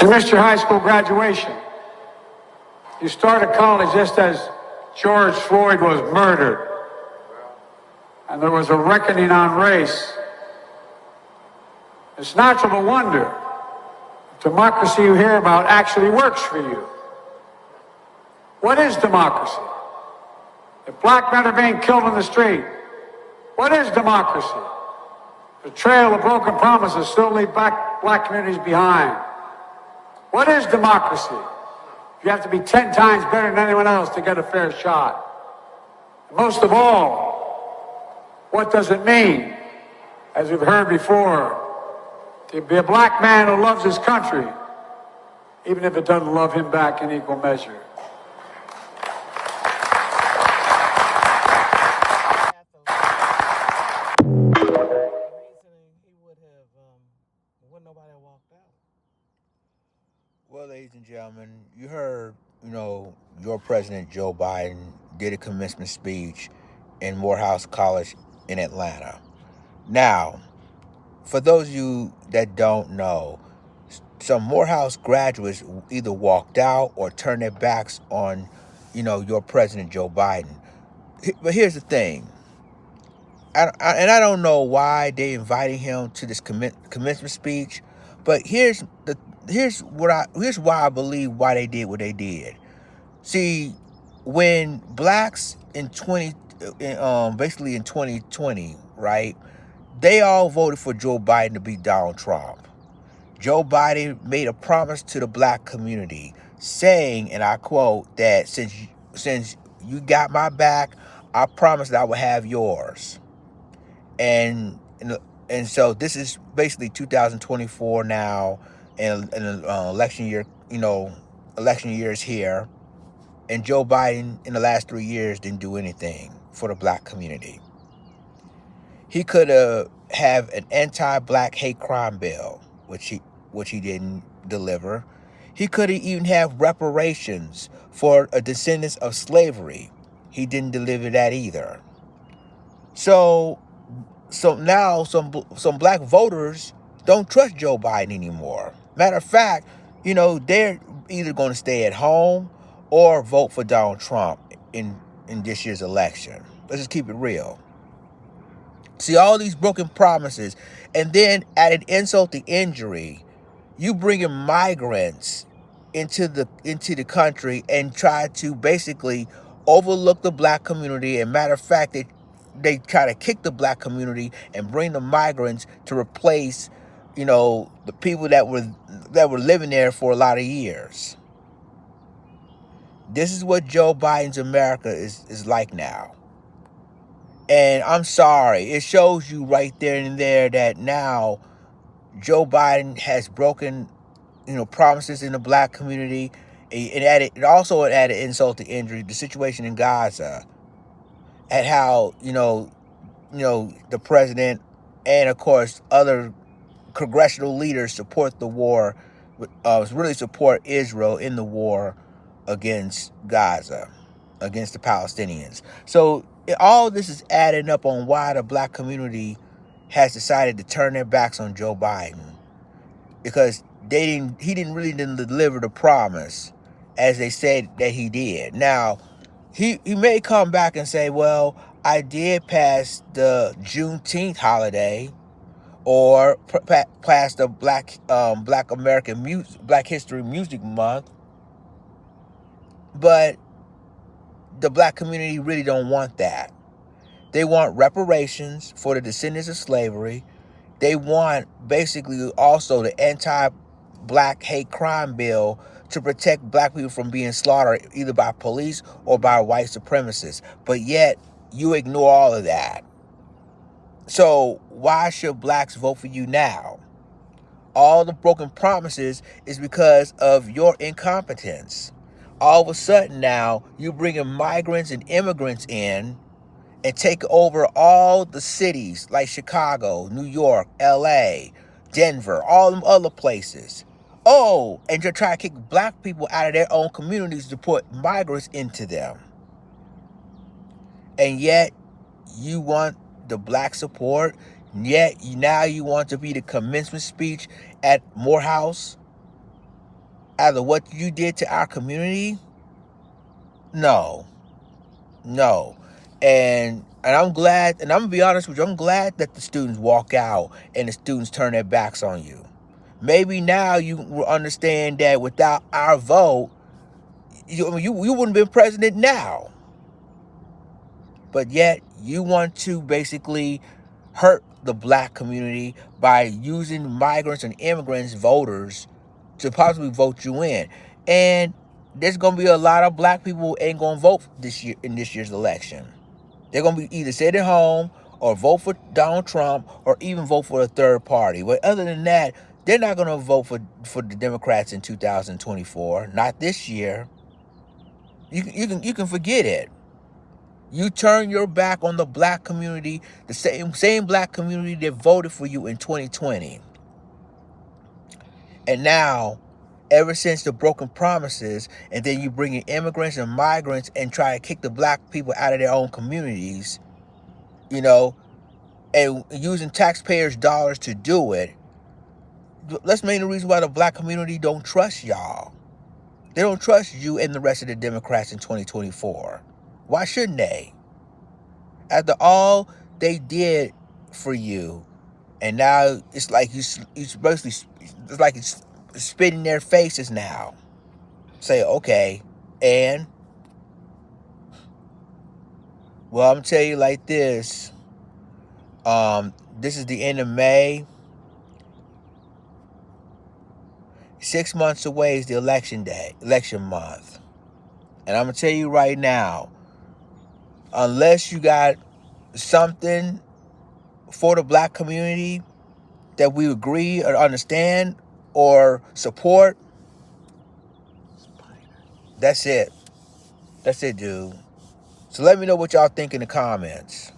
You missed your high school graduation. You started college just as George Floyd was murdered. And there was a reckoning on race. It's natural to wonder if democracy you hear about actually works for you. What is democracy? If black men are being killed in the street, what is democracy? The trail of broken promises still leave black communities behind. What is democracy? You have to be 10 times better than anyone else to get a fair shot. And most of all, what does it mean, as we've heard before, to be a black man who loves his country, even if it doesn't love him back in equal measure? Well, ladies and gentlemen, you heard, your president, Joe Biden, did a commencement speech in Morehouse College in Atlanta. Now, for those of you that don't know, some Morehouse graduates either walked out or turned their backs on, your president, Joe Biden. But here's the thing. I don't know why they invited him to this commencement speech, but here's why I believe why they did what they did. See, when blacks basically in 2020, right, they all voted for Joe Biden to beat Donald Trump. Joe Biden made a promise to the black community, saying, and I quote, that since you got my back, I promise that I will have yours. And so this is basically 2024 now, and election year, election year is here. And Joe Biden in the last 3 years didn't do anything for the black community. He could have an anti-black hate crime bill, which he didn't deliver. He could even have reparations for descendants of slavery. He didn't deliver that either. So now some black voters don't trust Joe Biden anymore. Matter of fact, they're either going to stay at home or vote for Donald Trump in this year's election. Let's just keep it real. See, all these broken promises, and then added insult to injury, you bringing migrants into the country and try to basically overlook the black community. And matter of fact, they try to kick the black community and bring the migrants to replace, the people that were living there for a lot of years. This is what Joe Biden's America is like now. And I'm sorry, it shows you right there and there that now Joe Biden has broken, promises in the black community. It also added insult to injury, the situation in Gaza, at how, the president and, of course, other congressional leaders support the war, really support Israel in the war against Gaza, against the Palestinians. So all this is adding up on why the black community has decided to turn their backs on Joe Biden, because he didn't deliver the promise as they said that he did. Now, he may come back and say, well, I did pass the Juneteenth holiday, or pass the Black History Music Month, but the black community really don't want that. They want reparations for the descendants of slavery. They want basically also the anti-black hate crime bill to protect black people from being slaughtered either by police or by white supremacists. But yet you ignore all of that. So why should blacks vote for you now? All the broken promises is because of your incompetence. All of a sudden now, you bringing migrants and immigrants in and take over all the cities like Chicago, New York, LA, Denver, all them other places. Oh, and you're trying to kick black people out of their own communities to put migrants into them. And yet, you want the black support, yet now you want to be the commencement speech at Morehouse. after what you did to our community? No. No. And I'm glad, and I'm gonna be honest with you, I'm glad that the students walk out and the students turn their backs on you. Maybe now you will understand that without our vote, you wouldn't have been president now. But yet you want to basically hurt the black community by using migrants and immigrants voters to possibly vote you in. And there's gonna be a lot of black people who ain't gonna vote this year in this year's election. They're gonna be either sit at home or vote for Donald Trump or even vote for a third party. But other than that, they're not gonna vote for the Democrats in 2024. Not this year. You can forget it. You turn your back on the black community, the same black community that voted for you in 2020. And now, ever since the broken promises, and then you bring in immigrants and migrants and try to kick the black people out of their own communities, and using taxpayers' dollars to do it, that's mainly the reason why the black community don't trust y'all. They don't trust you and the rest of the Democrats in 2024. Why shouldn't they? After all they did for you, and now it's like you basically, it's like it's spitting their faces now. Say, okay, and well, I'm gonna tell you like this. This is the end of May. 6 months away is the election month. And I'm gonna tell you right now, unless you got something for the black community that we agree or understand or support, that's it. That's it, dude. So let me know what y'all think in the comments.